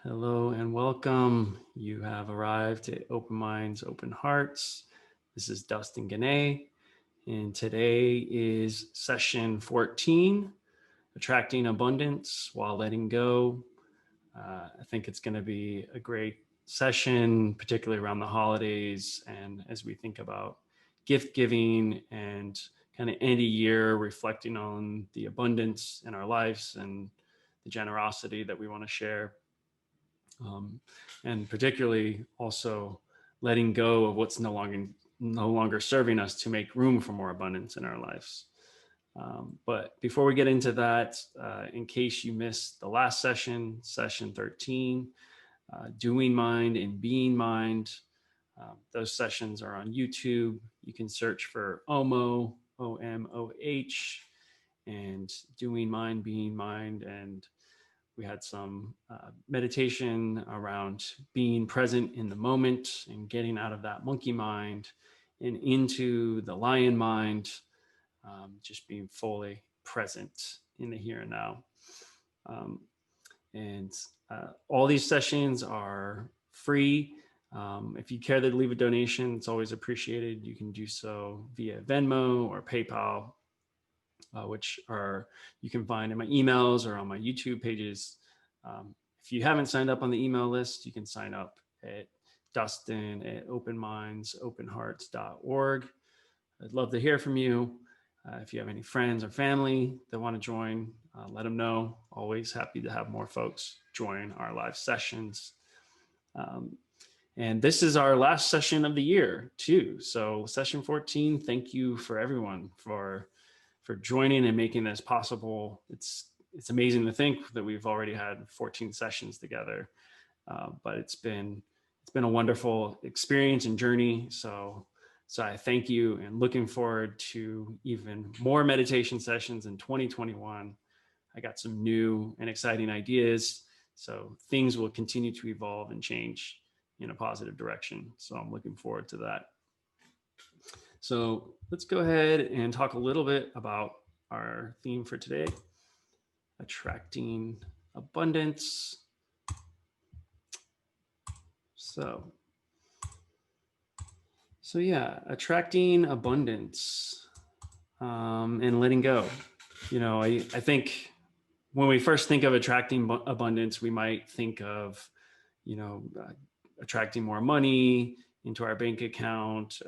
Hello and welcome. You have arrived at Open Minds, Open Hearts. This is Dustin Guinee, and today is session 14, Attracting Abundance While Letting Go. I think it's going to be a great session, particularly around the holidays and as we think about gift giving and kind of end of year reflecting on the abundance in our lives and the generosity that we want to share. um, and particularly also letting go of what's no longer serving us to make room for more abundance in our lives. But before we get into that, in case you missed the last session, session 13, doing mind and being mind, those sessions are on YouTube. You can search for OMO, OMOH, and doing mind, being mind, and we had some meditation around being present in the moment and getting out of that monkey mind and into the lion mind, just being fully present in the here and now. Um, and all these sessions are free. If you care to leave a donation, it's always appreciated. You can do so via Venmo or PayPal, which are you can find in my emails or on my YouTube pages. If you haven't signed up on the email list, you can sign up at Dustin at openmindsopenhearts.org. I'd love to hear from you. If you have any friends or family that want to join, let them know. Always happy to have more folks join our live sessions. And this is our last session of the year too. So session 14, thank you for everyone for joining and making this possible. It's amazing to think that we've already had 14 sessions together, but it's been a wonderful experience and journey. So I thank you and looking forward to even more meditation sessions in 2021. I got some new and exciting ideas, so things will continue to evolve and change in a positive direction. So I'm looking forward to that. So let's go ahead and talk a little bit about our theme for today, attracting abundance. So yeah, attracting abundance and letting go. I think when we first think of attracting abundance, we might think of, attracting more money into our bank account,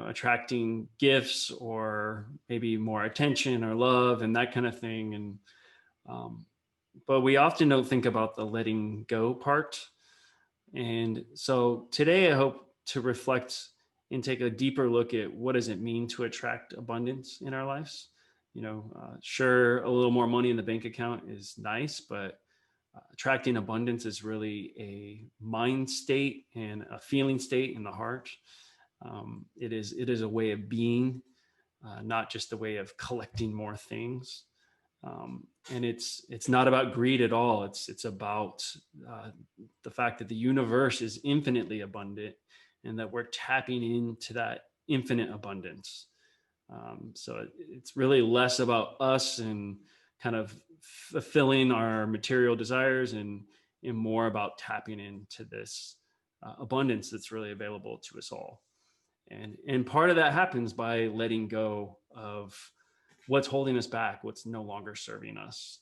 attracting gifts or maybe more attention or love and that kind of thing. And but we often don't think about the letting go part. And so today I hope to reflect and take a deeper look at what does it mean to attract abundance in our lives. Sure, a little more money in the bank account is nice, but attracting abundance is really a mind state and a feeling state in the heart. It is a way of being, not just a way of collecting more things. And it's not about greed at all. It's about the fact that the universe is infinitely abundant, and that we're tapping into that infinite abundance. So it's really less about us and kind of fulfilling our material desires, and more about tapping into this abundance that's really available to us all. And part of that happens by letting go of what's holding us back, what's no longer serving us.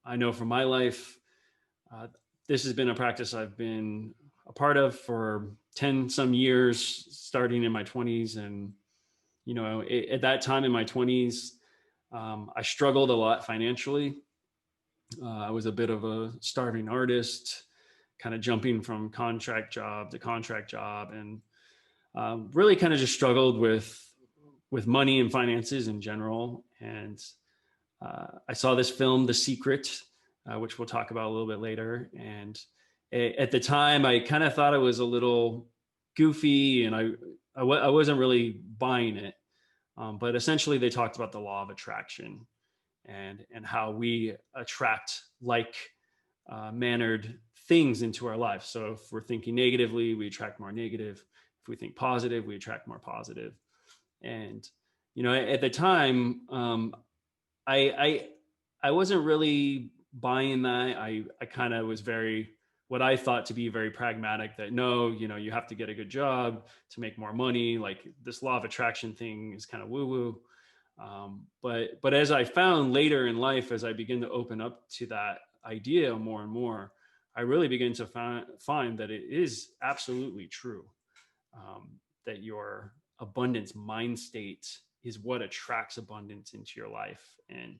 I know from my life, this has been a practice I've been a part of for 10 some years, starting in my 20s. And, at that time in my 20s, I struggled a lot financially. I was a bit of a starving artist, kind of jumping from contract job to contract job, and really kind of just struggled with money and finances in general. And I saw this film, The Secret, which we'll talk about a little bit later. And at the time, I kind of thought it was a little goofy, and I wasn't really buying it. But essentially, they talked about the law of attraction and how we attract like mannered things into our life. So if we're thinking negatively, we attract more negative. If we think positive, we attract more positive. And at the time, I wasn't really buying that. I kind of was what I thought to be very pragmatic, that no, you have to get a good job to make more money. Like this law of attraction thing is kind of woo woo. But as I found later in life, as I begin to open up to that idea more and more, I really begin to find that it is absolutely true, that your abundance mind state is what attracts abundance into your life. And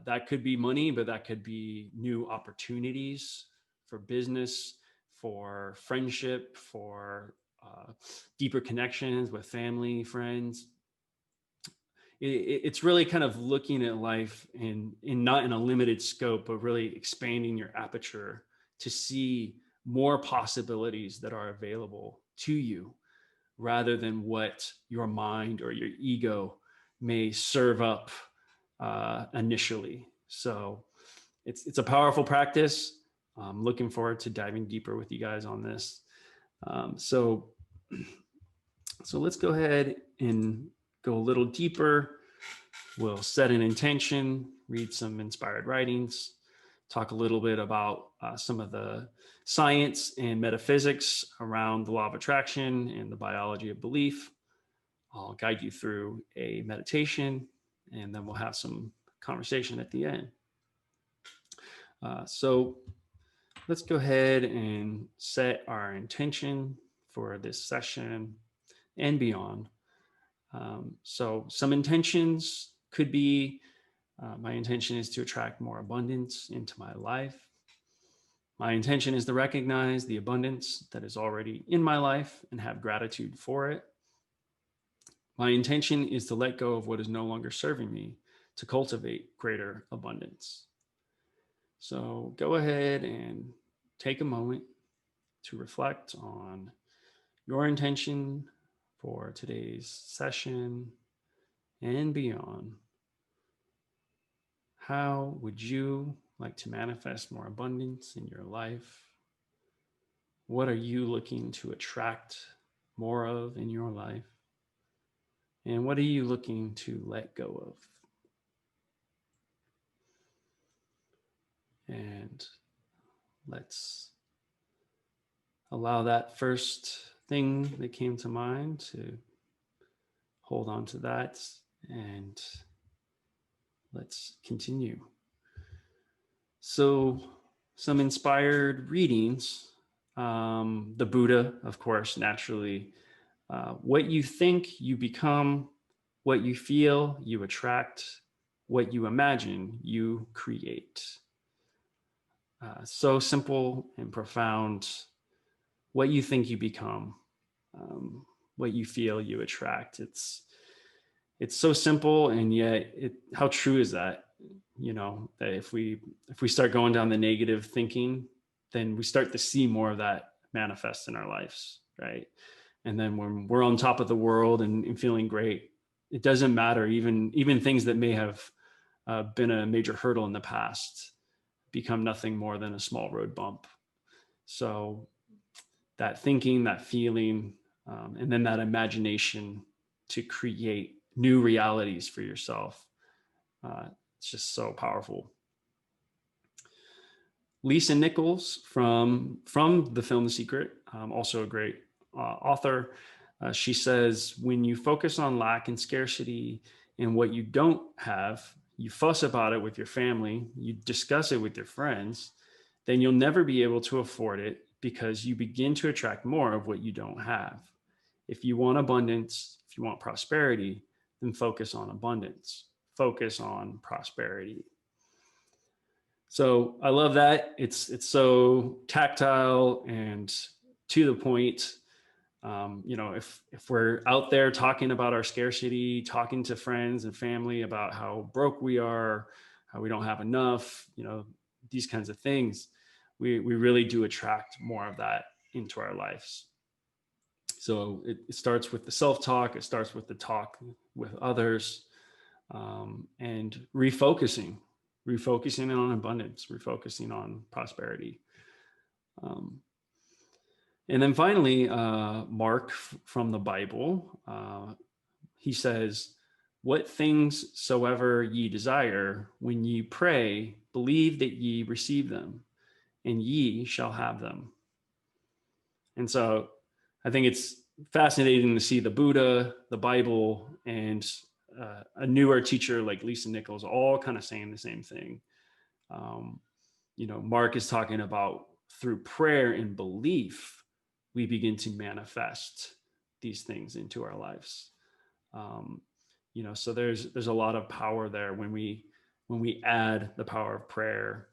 that could be money, but that could be new opportunities for business, for friendship, for deeper connections with family, friends. It's really kind of looking at life in not in a limited scope, but really expanding your aperture to see more possibilities that are available to you, rather than what your mind or your ego may serve up initially. So it's a powerful practice. I'm looking forward to diving deeper with you guys on this. So let's go ahead and go a little deeper. We'll set an intention, read some inspired writings, talk a little bit about some of the science and metaphysics around the law of attraction and the biology of belief. I'll guide you through a meditation, and then we'll have some conversation at the end. So let's go ahead and set our intention for this session and beyond. So some intentions could be, my intention is to attract more abundance into my life. My intention is to recognize the abundance that is already in my life and have gratitude for it. My intention is to let go of what is no longer serving me to cultivate greater abundance. So go ahead and take a moment to reflect on your intention for today's session and beyond. How would you like to manifest more abundance in your life? What are you looking to attract more of in your life? And what are you looking to let go of? And let's allow that first thing that came to mind to hold on to that, and let's continue. So, some inspired readings. The Buddha, of course, naturally. What you think, you become. What you feel, you attract. What you imagine, you create. So simple and profound. What you think, you become. What you feel, you attract. It's so simple, and yet how true is that? That if we start going down the negative thinking, then we start to see more of that manifest in our lives, right? And then when we're on top of the world and feeling great, it doesn't matter. Even things that may have been a major hurdle in the past become nothing more than a small road bump. So that thinking, that feeling, and then that imagination to create new realities for yourself. It's just so powerful. Lisa Nichols from the film The Secret, also a great author. She says, when you focus on lack and scarcity and what you don't have, you fuss about it with your family, you discuss it with your friends, then you'll never be able to afford it, because you begin to attract more of what you don't have. If you want abundance, if you want prosperity, then focus on abundance, focus on prosperity. So I love that. It's so tactile and to the point. If we're out there talking about our scarcity, talking to friends and family about how broke we are, how we don't have enough, these kinds of things, we really do attract more of that into our lives. So it starts with the self-talk, it starts with the talk with others, and refocusing on abundance, refocusing on prosperity. And then finally, Mark from the Bible, he says, what things soever ye desire, when ye pray, believe that ye receive them, and ye shall have them. And so I think it's fascinating to see the Buddha, the Bible, and a newer teacher like Lisa Nichols all kind of saying the same thing. Um, Mark is talking about through prayer and belief, we begin to manifest these things into our lives. Um, so there's a lot of power there when we add the power of prayer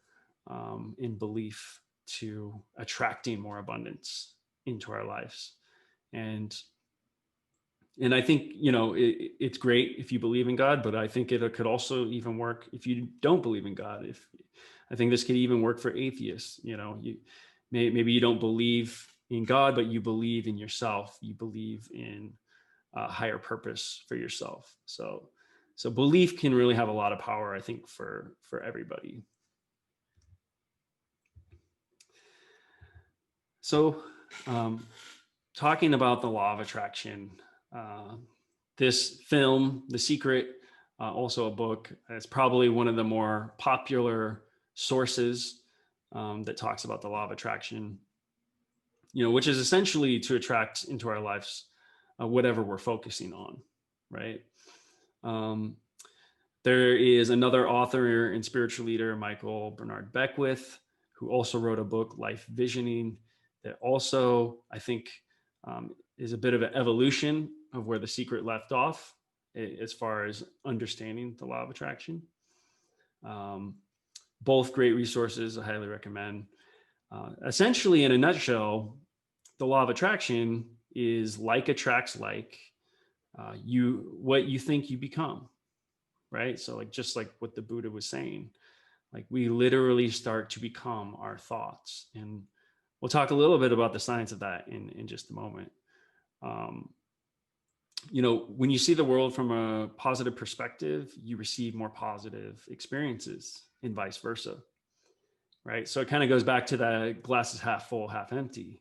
in belief to attracting more abundance into our lives. And I think, it's great if you believe in God, but I think it could also even work if you don't believe in God. I think this could even work for atheists. Maybe you don't believe in God, but you believe in yourself. You believe in a higher purpose for yourself. So belief can really have a lot of power, I think, for everybody. So, talking about the law of attraction, this film, The Secret, also a book, it's probably one of the more popular sources that talks about the law of attraction, which is essentially to attract into our lives whatever we're focusing on, right? There is another author and spiritual leader, Michael Bernard Beckwith, who also wrote a book, Life Visioning, that also, I think, is a bit of an evolution of where The Secret left off as far as understanding the law of attraction. Both great resources, I highly recommend. Essentially, in a nutshell, the law of attraction is like attracts like. What you think you become, right? So just like what the Buddha was saying, like we literally start to become our thoughts. And we'll talk a little bit about the science of that in just a moment. When you see the world from a positive perspective, you receive more positive experiences and vice versa, right? So it kind of goes back to the glass is half full, half empty.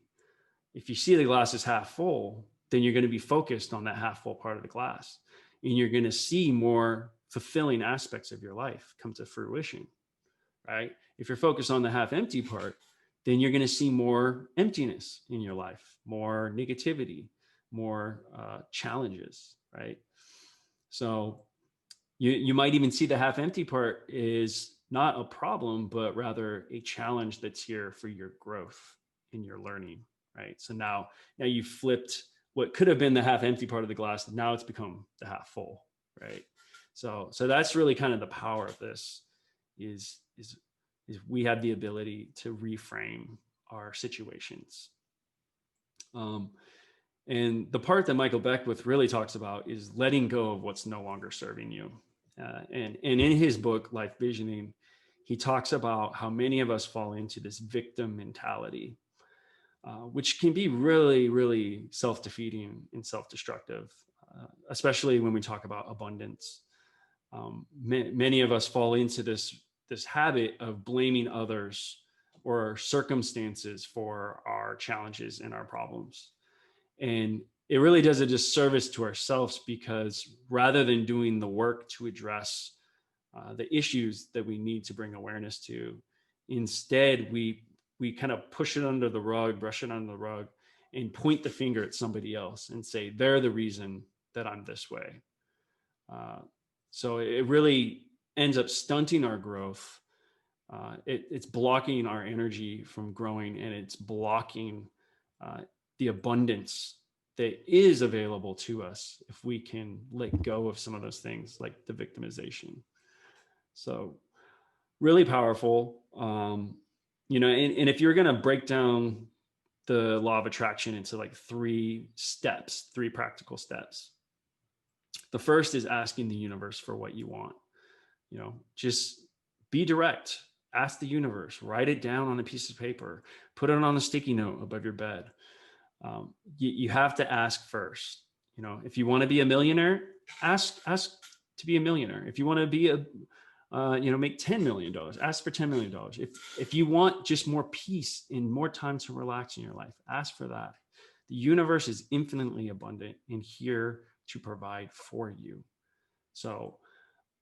If you see the glass is half full, then you're going to be focused on that half full part of the glass, and you're going to see more fulfilling aspects of your life come to fruition, right? If you're focused on the half empty part, then you're going to see more emptiness in your life, more negativity, more challenges, right? So you might even see the half empty part is not a problem, but rather a challenge that's here for your growth in your learning, right? So now you've flipped what could have been the half empty part of the glass. Now it's become the half full, right? So that's really kind of the power of this is we have the ability to reframe our situations. And the part that Michael Beckwith really talks about is letting go of what's no longer serving you. And in his book, Life Visioning, he talks about how many of us fall into this victim mentality, which can be really, really self-defeating and self-destructive, especially when we talk about abundance. Many of us fall into this habit of blaming others or circumstances for our challenges and our problems. And it really does a disservice to ourselves, because rather than doing the work to address the issues that we need to bring awareness to, instead we kind of push it under the rug, brush it under the rug, and point the finger at somebody else and say, they're the reason that I'm this way. So it really ends up stunting our growth. It's blocking our energy from growing, and it's blocking the abundance that is available to us if we can let go of some of those things, like the victimization. So really powerful. And if you're going to break down the law of attraction into like three practical steps. The first is asking the universe for what you want. Just be direct. Ask the universe, write it down on a piece of paper, put it on a sticky note above your bed. You have to ask first. If you want to be a millionaire, ask to be a millionaire. If you want to be make $10 million, ask for $10 million. If you want just more peace and more time to relax in your life, ask for that. The universe is infinitely abundant and here to provide for you. So,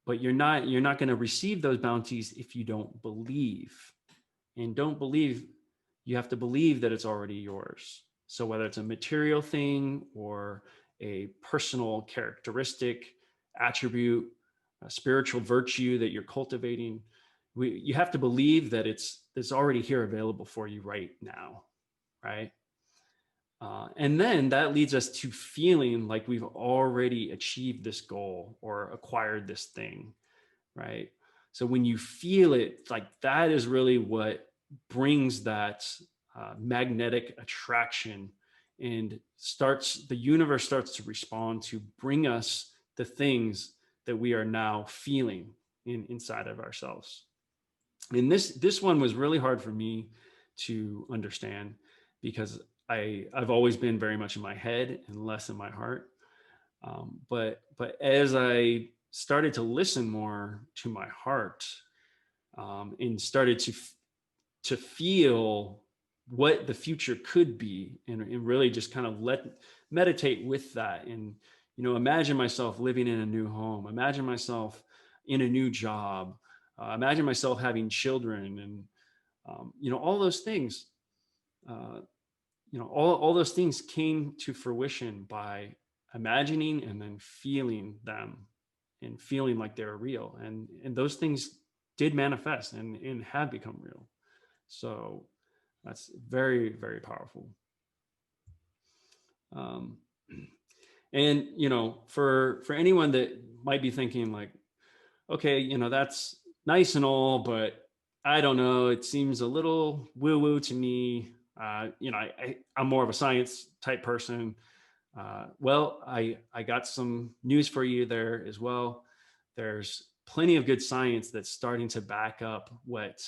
but you're not going to receive those bounties if you don't believe. And don't believe, you have to believe that it's already yours. So whether it's a material thing or a personal characteristic, attribute, a spiritual virtue that you're cultivating, you have to believe that it's already here available for you right now, right? And then that leads us to feeling like we've already achieved this goal or acquired this thing, right? So when you feel it, like that is really what brings that magnetic attraction, and the universe starts to respond to bring us the things that we are now feeling inside of ourselves. And this one was really hard for me to understand because I've always been very much in my head and less in my heart. But as I started to listen more to my heart, and started to feel what the future could be, and really just kind of meditate with that, and imagine myself living in a new home, imagine myself in a new job, imagine myself having children, and all those things. Uh, all those things came to fruition by imagining and then feeling them, and feeling like they're real, and those things did manifest and have become real. So that's very, very powerful. um, and for anyone that might be thinking like, okay, that's nice and all, but I don't know, it seems a little woo woo to me. I'm more of a science type person. Well, I got some news for you there as well. There's plenty of good science that's starting to back up what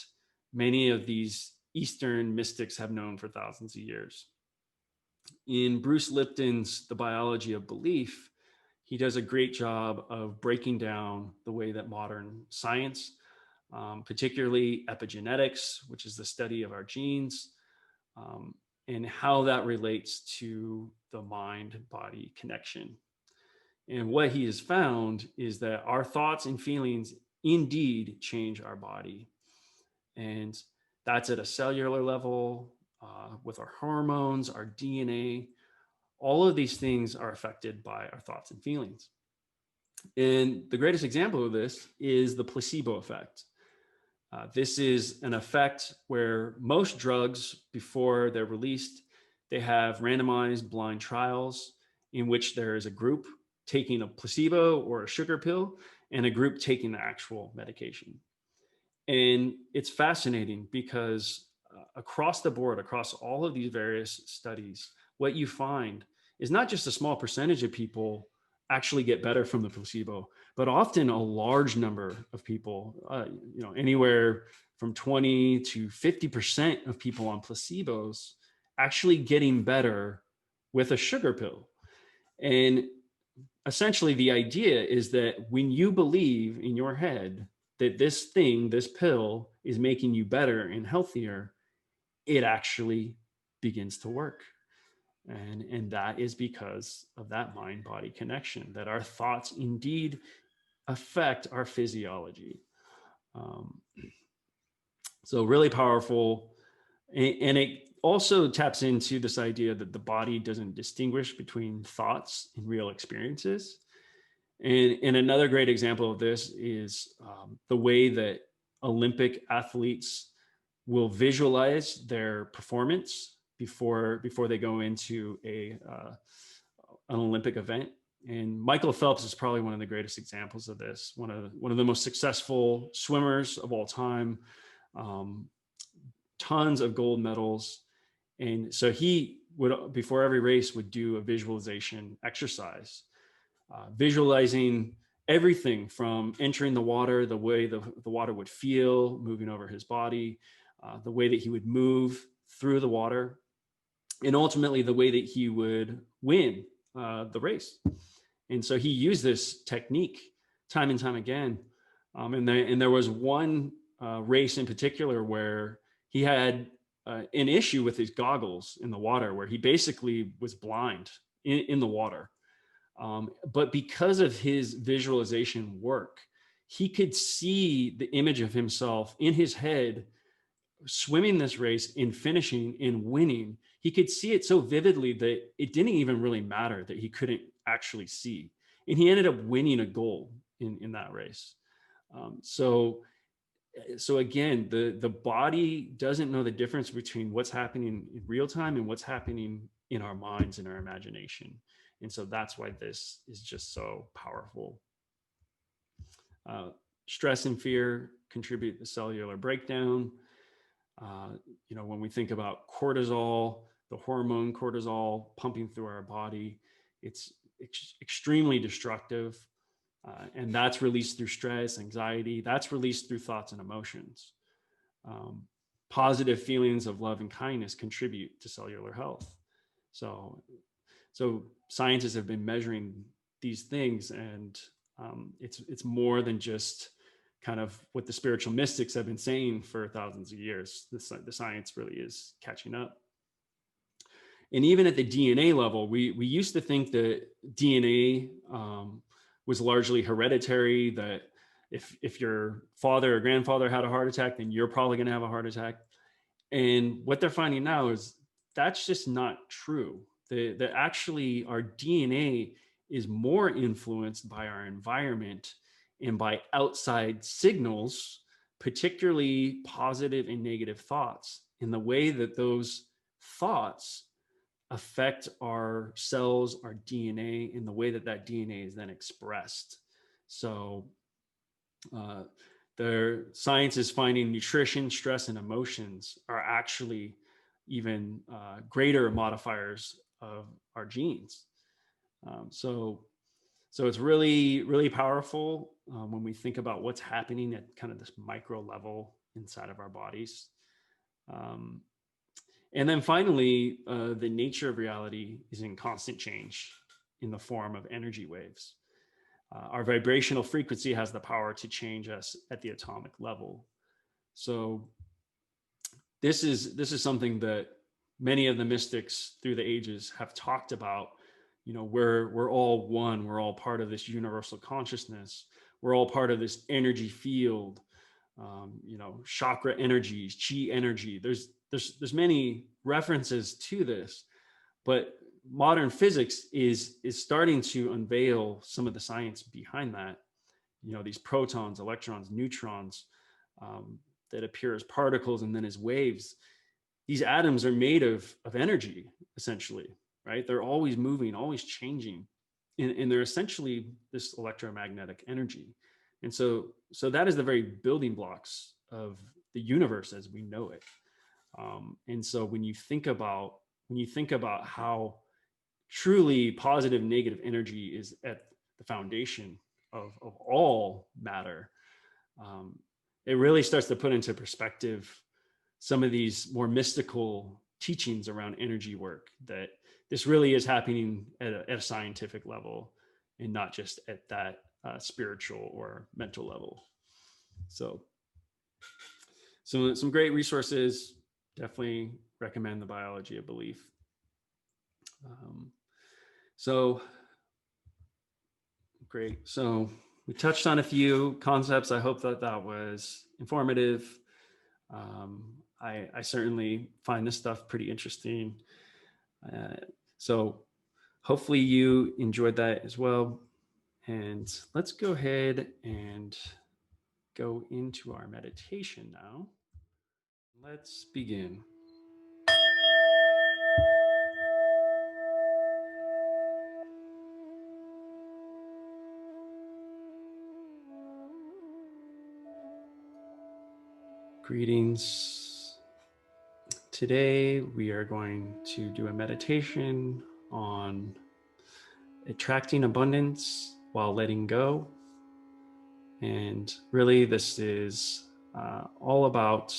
many of these Eastern mystics have known for thousands of years. In Bruce Lipton's The Biology of Belief, he does a great job of breaking down the way that modern science, particularly epigenetics, which is the study of our genes, um, and how that relates to the mind-body connection. And what he has found is that our thoughts and feelings indeed change our body. And that's at a cellular level, with our hormones, our DNA. All of these things are affected by our thoughts and feelings. And the greatest example of this is the placebo effect. This is an effect where most drugs, before they're released, they have randomized blind trials in which there is a group taking a placebo or a sugar pill and a group taking the actual medication. And it's fascinating because across the board, across all of these various studies, what you find is not just a small percentage of people actually get better from the placebo, but often a large number of people, anywhere from 20 to 50% of people on placebos actually getting better with a sugar pill. And essentially, the idea is that when you believe in your head that this thing, this pill, is making you better and healthier, it actually begins to work. And that is because of that mind body connection, that our thoughts indeed affect our physiology. Um, so, really powerful. And it also taps into this idea that the body doesn't distinguish between thoughts and real experiences. And another great example of this is the way that Olympic athletes will visualize their performance before they go into an Olympic event. And Michael Phelps is probably one of the greatest examples of this. One of the most successful swimmers of all time, um, tons of gold medals. And so he would, before every race, would do a visualization exercise, visualizing everything from entering the water, the way the water would feel moving over his body, the way that he would move through the water, and ultimately the way that he would win the race. And so he used this technique time and time again. And there was one race in particular where he had an issue with his goggles in the water, where he basically was blind in the water. But because of his visualization work, he could see the image of himself in his head swimming this race and finishing and winning. He could see it so vividly that it didn't even really matter that he couldn't actually see. And he ended up winning a gold in that race. So again, the body doesn't know the difference between what's happening in real time and what's happening in our minds and our imagination. And so that's why this is just so powerful. Stress and fear contribute to cellular breakdown. When we think about cortisol, the hormone cortisol pumping through our body, it's extremely destructive. And that's released through stress, anxiety, that's released through thoughts and emotions. Positive feelings of love and kindness contribute to cellular health. So scientists have been measuring these things, and it's more than just kind of what the spiritual mystics have been saying for thousands of years. The science really is catching up. And even at the DNA level, we used to think that DNA was largely hereditary, that if your father or grandfather had a heart attack, then you're probably going to have a heart attack. And what they're finding now is that's just not true. That actually our DNA is more influenced by our environment and by outside signals, particularly positive and negative thoughts, in the way that those thoughts affect our cells, our DNA, in the way that that DNA is then expressed. So the science is finding nutrition, stress, and emotions are actually even greater modifiers of our genes. So it's really, really powerful when we think about what's happening at kind of this micro level inside of our bodies. And then finally, the nature of reality is in constant change in the form of energy waves. Our vibrational frequency has the power to change us at the atomic level. So this is something that many of the mystics through the ages have talked about. We're all one. We're all part of this universal consciousness. We're all part of this energy field. Chakra energies, chi energy. There's many references to this, but modern physics is starting to unveil some of the science behind that. These protons, electrons, neutrons that appear as particles and then as waves. These atoms are made of energy, essentially, right? They're always moving, always changing, and they're essentially this electromagnetic energy. And so that is the very building blocks of the universe as we know it. And so when you think about how truly positive, negative energy is at the foundation of all matter, it really starts to put into perspective some of these more mystical teachings around energy work, that this really is happening at a scientific level and not just at that spiritual or mental level. So some great resources. Definitely recommend The Biology of Belief. So great. So we touched on a few concepts. I hope that was informative. I certainly find this stuff pretty interesting. So hopefully you enjoyed that as well. And let's go ahead and go into our meditation now. Let's begin. Greetings. Today we are going to do a meditation on attracting abundance while letting go. And really this is all about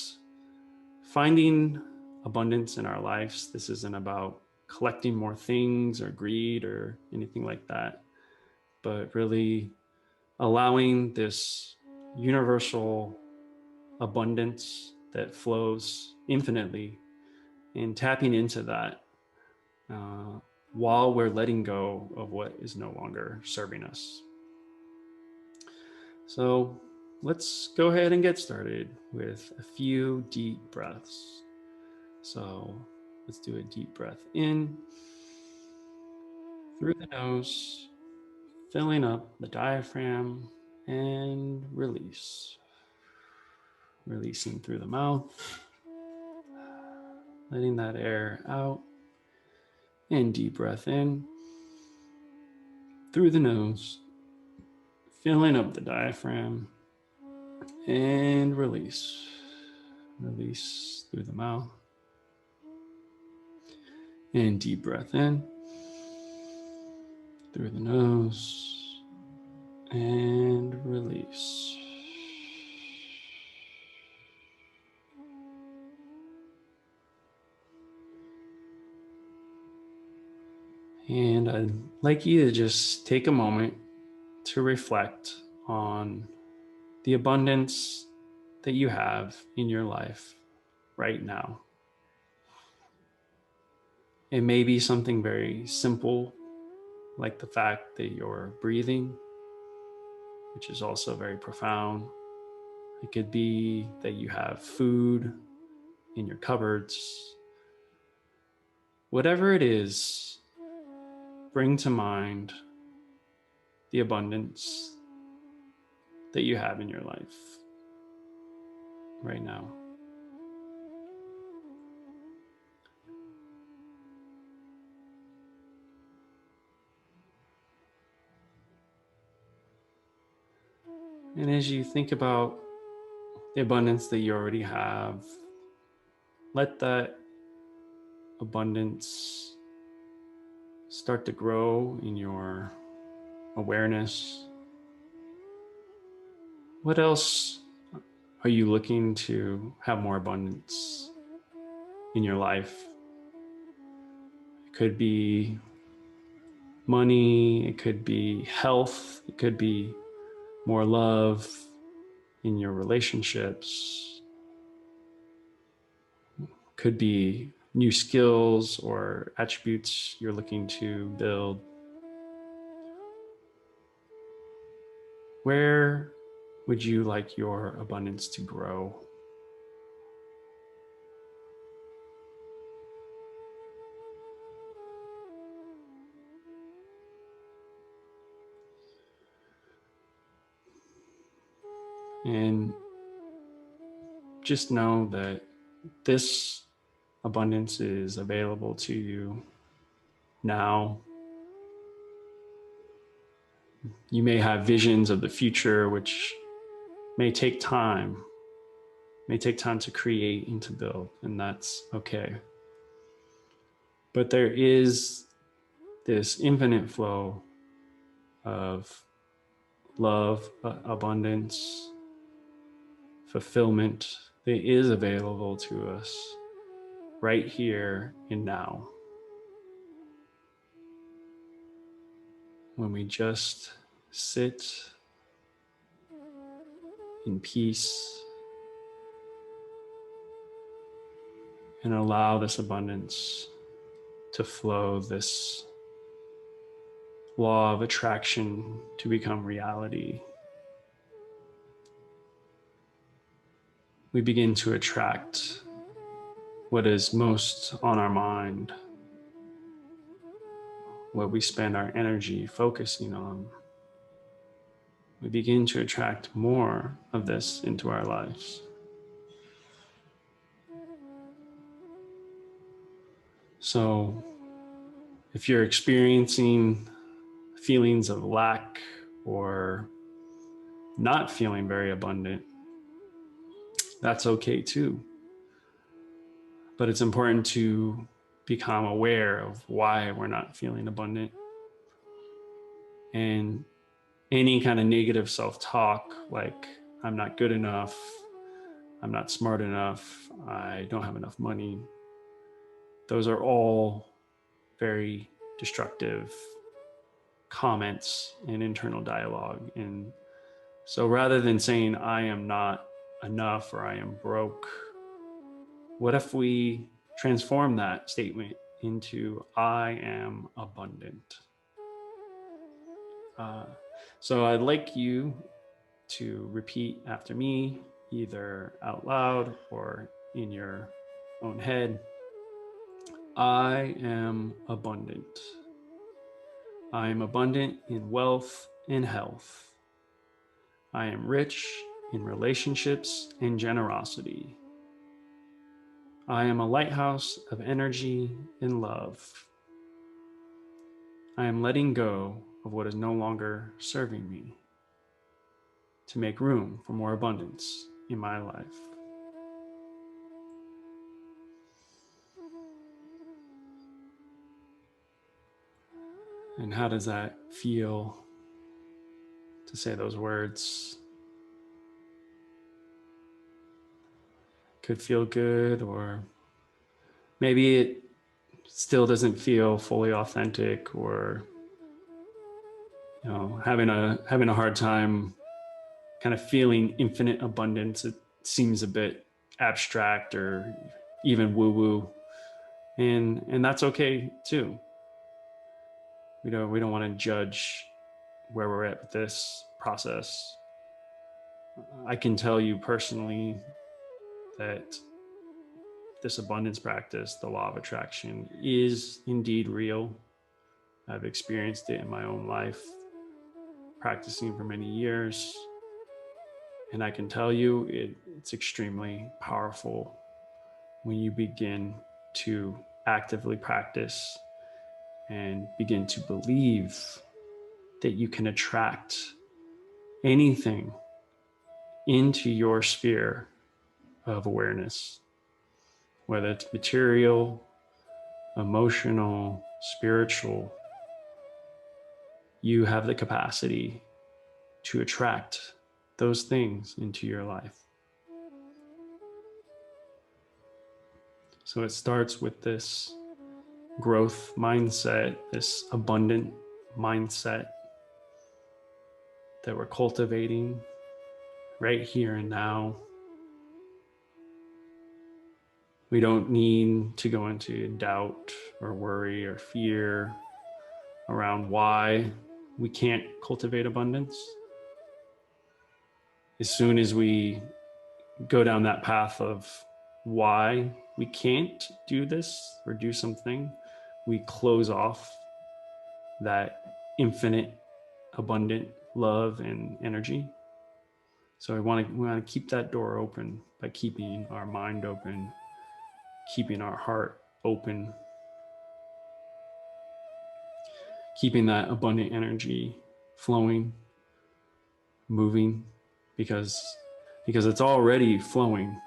finding abundance in our lives. This isn't about collecting more things or greed or anything like that, but really allowing this universal abundance that flows infinitely and tapping into that while we're letting go of what is no longer serving us. So let's go ahead and get started with a few deep breaths. So let's do a deep breath in through the nose, filling up the diaphragm, and release. Releasing through the mouth, letting that air out, and deep breath in through the nose, filling up the diaphragm, and release. Release through the mouth, and deep breath in through the nose, and release. And I'd like you to just take a moment to reflect on the abundance that you have in your life right now. It may be something very simple, like the fact that you're breathing, which is also very profound. It could be that you have food in your cupboards. Whatever it is, bring to mind the abundance that you have in your life right now. And as you think about the abundance that you already have, let that abundance start to grow in your awareness. What else are you looking to have more abundance in your life? It could be money, it could be health, it could be more love in your relationships, it could be new skills or attributes you're looking to build. Where would you like your abundance to grow? And just know that this abundance is available to you now. You may have visions of the future, which may take time to create and to build, and that's okay. But there is this infinite flow of love, abundance, fulfillment that is available to us right here and now. When we just sit in peace and allow this abundance to flow, this law of attraction to become reality, we begin to attract what is most on our mind, what we spend our energy focusing on. We begin to attract more of this into our lives. So if you're experiencing feelings of lack or not feeling very abundant, that's okay too. But it's important to become aware of why we're not feeling abundant. And any kind of negative self-talk, like I'm not good enough, I'm not smart enough, I don't have enough money, those are all very destructive comments and internal dialogue. And so rather than saying I am not enough or I am broke, what if we transform that statement into I am abundant. So I'd like you to repeat after me, either out loud or in your own head. I am abundant. I am abundant in wealth and health. I am rich in relationships and generosity. I am a lighthouse of energy and love. I am letting go of what is no longer serving me to make room for more abundance in my life. And how does that feel to say those words? Could feel good, or maybe it still doesn't feel fully authentic, or having a hard time kind of feeling infinite abundance. It seems a bit abstract or even woo-woo, and that's okay too. We don't want to judge where we're at with this process. I can tell you personally that this abundance practice, the law of attraction, is indeed real. I've experienced it in my own life, practicing for many years. And I can tell you it's extremely powerful when you begin to actively practice and begin to believe that you can attract anything into your sphere of awareness, whether it's material, emotional, spiritual. You have the capacity to attract those things into your life. So it starts with this growth mindset, this abundant mindset that we're cultivating right here and now. We don't need to go into doubt or worry or fear around why we can't cultivate abundance. As soon as we go down that path of why we can't do this or do something, we close off that infinite, abundant love and energy. So we want to keep that door open by keeping our mind open, keeping our heart open, keeping that abundant energy flowing, moving, because it's already flowing.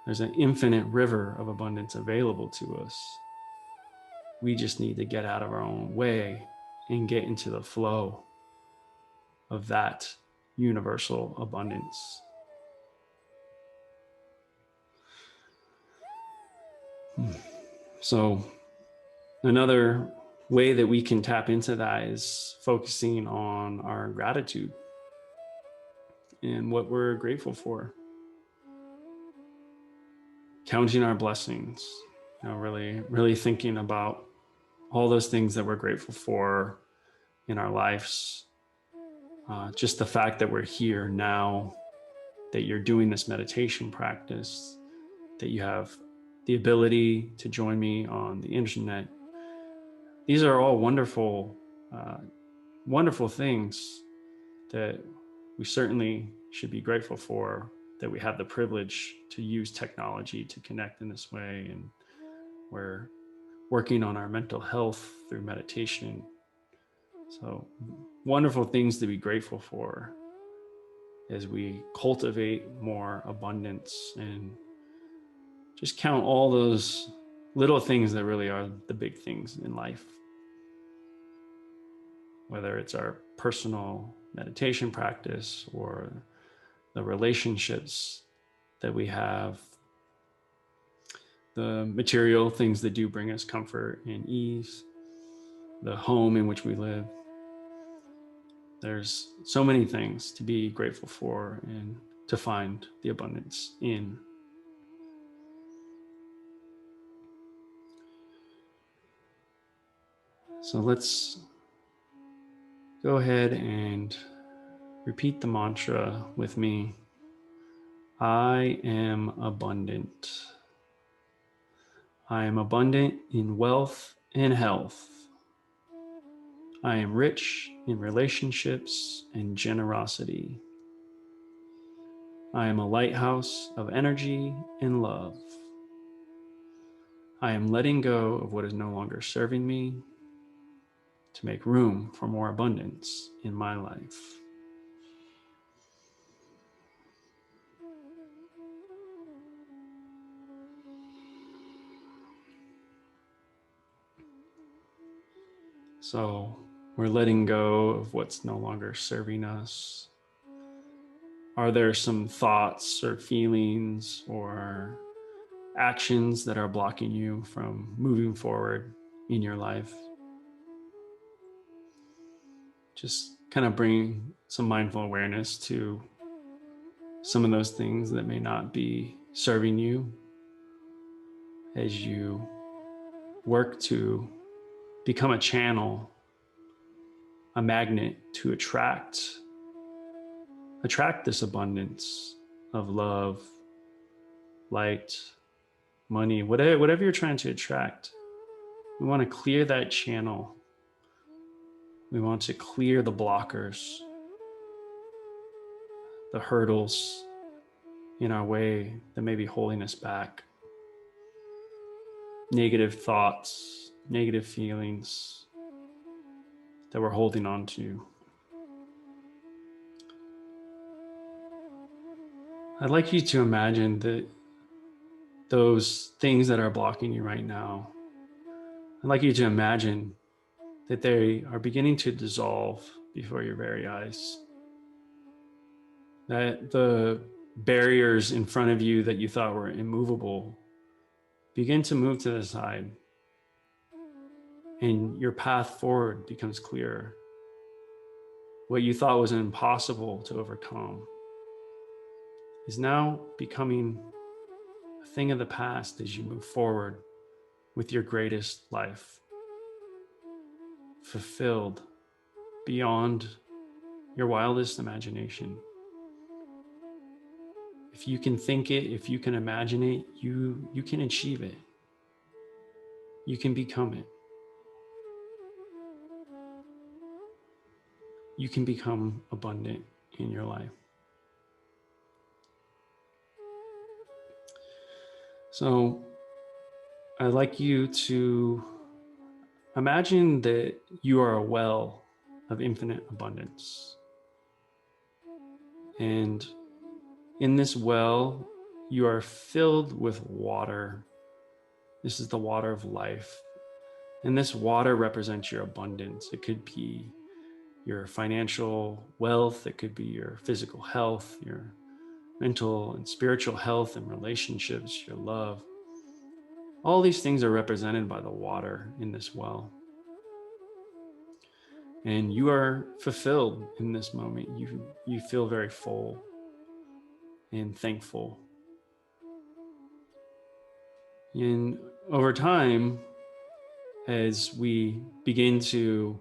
There's an infinite river of abundance available to us. We just need to get out of our own way and get into the flow of that universal abundance. So another way that we can tap into that is focusing on our gratitude and what we're grateful for. Counting our blessings, really thinking about all those things that we're grateful for in our lives. Just the fact that we're here now, that you're doing this meditation practice, that you have the ability to join me on the internet. These are all wonderful, wonderful things that we certainly should be grateful for, that we have the privilege to use technology to connect in this way. And we're working on our mental health through meditation. So wonderful things to be grateful for as we cultivate more abundance and just count all those little things that really are the big things in life. Whether it's our personal meditation practice or the relationships that we have, the material things that do bring us comfort and ease, the home in which we live. There's so many things to be grateful for and to find the abundance in. So let's go ahead and repeat the mantra with me. I am abundant. I am abundant in wealth and health. I am rich in relationships and generosity. I am a lighthouse of energy and love. I am letting go of what is no longer serving me to make room for more abundance in my life. So we're letting go of what's no longer serving us. Are there some thoughts or feelings or actions that are blocking you from moving forward in your life? Just kind of bring some mindful awareness to some of those things that may not be serving you as you work to become a channel, a magnet to attract this abundance of love, light, money, whatever you're trying to attract. We want to clear that channel. We want to clear the blockers, the hurdles in our way that may be holding us back. Negative thoughts, negative feelings that we're holding on to. I'd like you to imagine that those things that are blocking you right now, I'd like you to imagine that they are beginning to dissolve before your very eyes. That the barriers in front of you that you thought were immovable begin to move to the side, and your path forward becomes clearer. What you thought was impossible to overcome is now becoming a thing of the past as you move forward with your greatest life, fulfilled beyond your wildest imagination. If you can think it, if you can imagine it, you can achieve it. You can become it. You can become abundant in your life. So I'd like you to imagine that you are a well of infinite abundance. And in this well, you are filled with water. This is the water of life. And this water represents your abundance. It could be your financial wealth, it could be your physical health, your mental and spiritual health and relationships, your love. All these things are represented by the water in this well. And you are fulfilled in this moment. You feel very full and thankful. And over time, as we begin to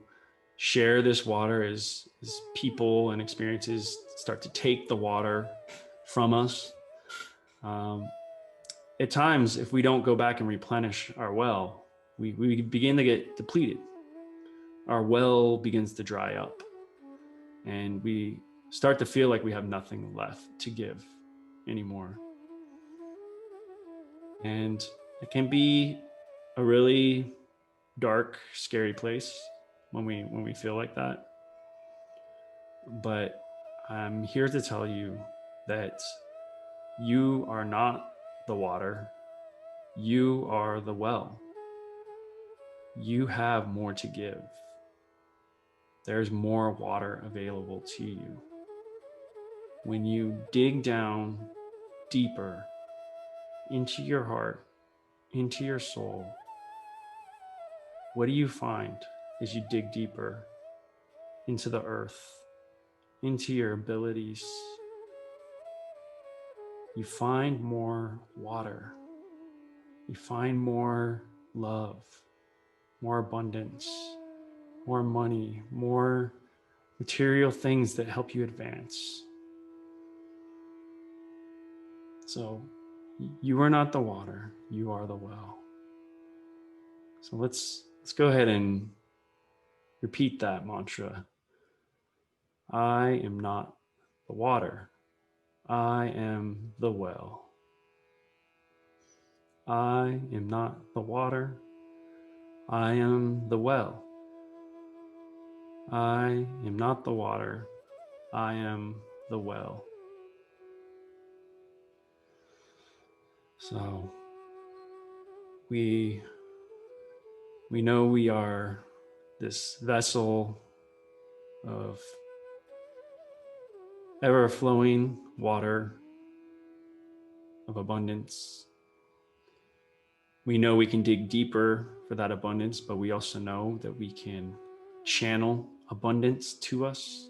share this water, as people and experiences start to take the water from us, at times, if we don't go back and replenish our well, we begin to get depleted. Our well begins to dry up, and we start to feel like we have nothing left to give anymore. And it can be a really dark, scary place when we feel like that. But I'm here to tell you that you are not the water. You are the well. You have more to give. There's more water available to you. When you dig down deeper into your heart, into your soul, what do you find as you dig deeper into the earth, into your abilities? You find more water. You find more love, more abundance, more money, more material things that help you advance. So you are not the water, you are the well. So let's go ahead and repeat that mantra. I am not the water, I am the well. I am not the water, I am the well. I am not the water, I am the well. So we know we are this vessel of ever-flowing water of abundance. We know we can dig deeper for that abundance, but we also know that we can channel abundance to us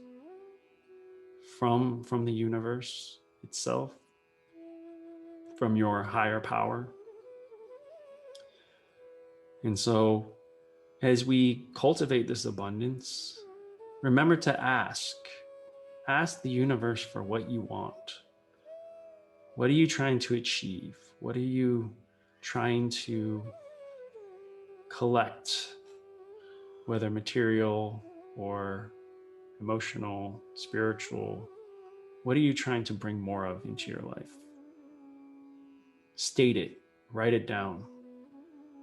from the universe itself, from your higher power. And so as we cultivate this abundance, remember to ask the universe for what you want. What are you trying to achieve? What are you trying to collect, whether material or emotional, spiritual? What are you trying to bring more of into your life? State it, write it down,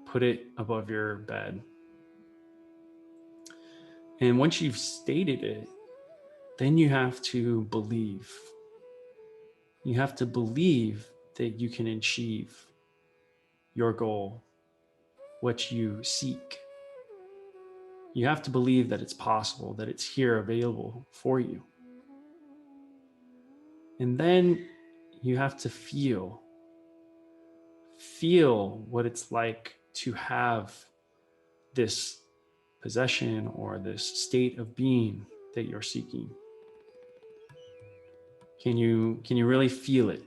put it above your bed. And once you've stated it, then you have to believe. You have to believe that you can achieve your goal, what you seek. You have to believe that it's possible, that it's here available for you. And then you have to feel what it's like to have this possession or this state of being that you're seeking. Can you really feel it?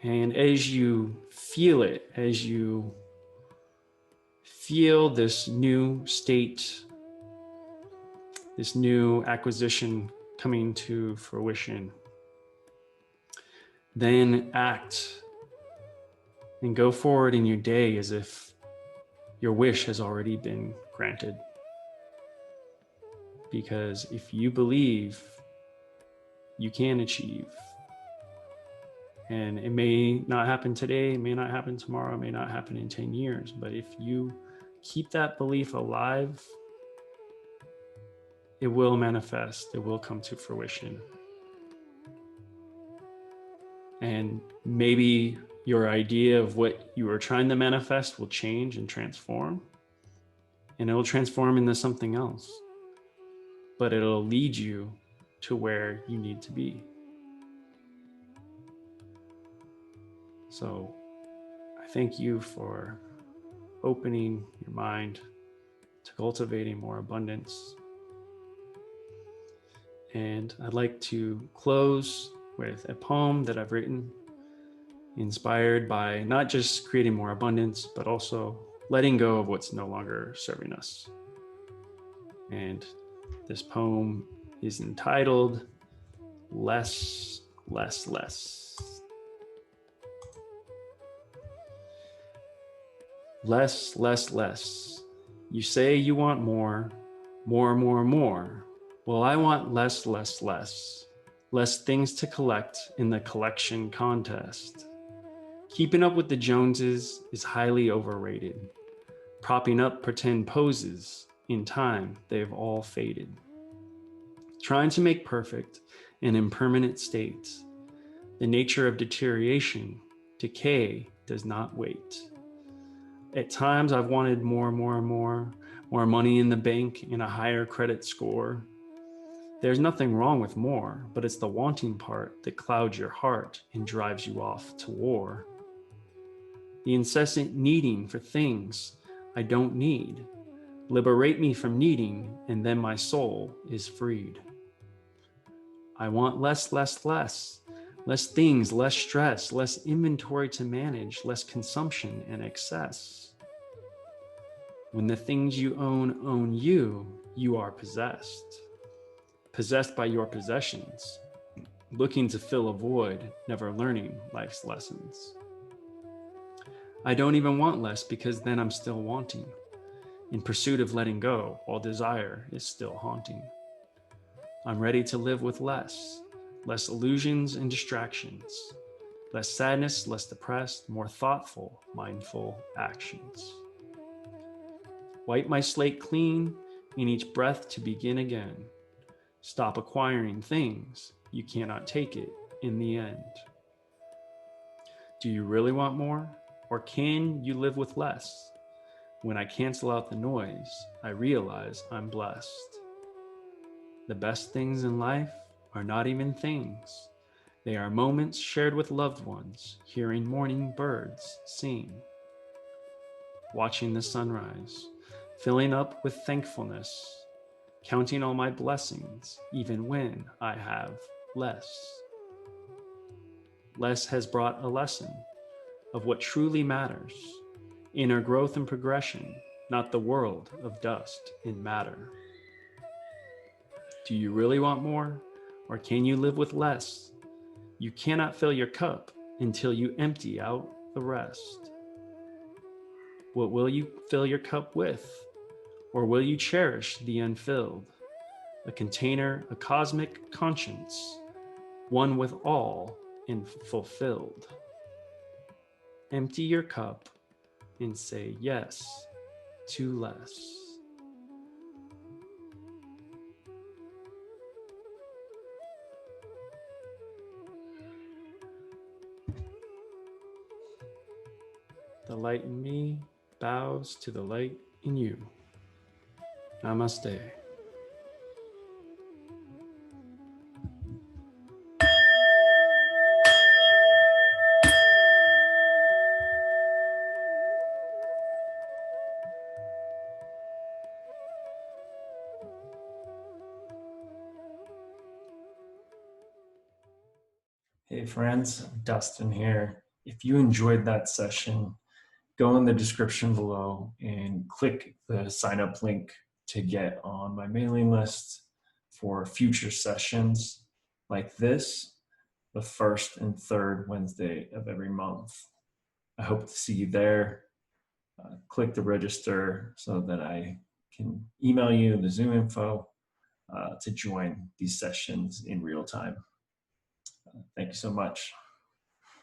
And as you feel it, as you feel this new state, this new acquisition coming to fruition, then act and go forward in your day as if your wish has already been granted. Because if you believe, you can achieve. And it may not happen today, it may not happen tomorrow, it may not happen in 10 years. But if you keep that belief alive, it will manifest, it will come to fruition. And maybe your idea of what you are trying to manifest will change and transform. And it will transform into something else. But it'll lead you to where you need to be. So I thank you for opening your mind to cultivating more abundance. And I'd like to close with a poem that I've written, inspired by not just creating more abundance, but also letting go of what's no longer serving us. And this poem is entitled Less, Less, Less. Less, less, less. You say you want more, more, more, more. Well, I want less, less, less. Less things to collect in the collection contest. Keeping up with the Joneses is highly overrated. Propping up pretend poses, in time, they've all faded. Trying to make perfect an impermanent state. The nature of deterioration, decay does not wait. At times I've wanted more money in the bank and a higher credit score. There's nothing wrong with more, but it's the wanting part that clouds your heart and drives you off to war. The incessant needing for things I don't need. Liberate me from needing, and then my soul is freed. I want less, less, less. Less things, less stress, less inventory to manage, less consumption and excess. When the things you own you, you are possessed. Possessed by your possessions, looking to fill a void, never learning life's lessons. I don't even want less because then I'm still wanting, in pursuit of letting go while desire is still haunting. I'm ready to live with less illusions and distractions, less sadness, less depressed, more thoughtful, mindful actions. Wipe my slate clean in each breath to begin again. Stop acquiring things you cannot take it in the end. Do you really want more? Or can you live with less? When I cancel out the noise, I realize I'm blessed. The best things in life are not even things. They are moments shared with loved ones, hearing morning birds sing, watching the sunrise, filling up with thankfulness, counting all my blessings, even when I have less. Less has brought a lesson of what truly matters, inner growth and progression, not the world of dust and matter. Do you really want more, or can you live with less? You cannot fill your cup until you empty out the rest. What will you fill your cup with? Or will you cherish the unfilled? A container, a cosmic conscience, one with all and fulfilled. Empty your cup and say yes to less. The light in me bows to the light in you. Namaste. Hey friends, Dustin here. If you enjoyed that session, go in the description below and click the sign up link to get on my mailing list for future sessions like this, the first and third Wednesday of every month. I hope to see you there. Click the register so that I can email you the Zoom info to join these sessions in real time. Thank you so much.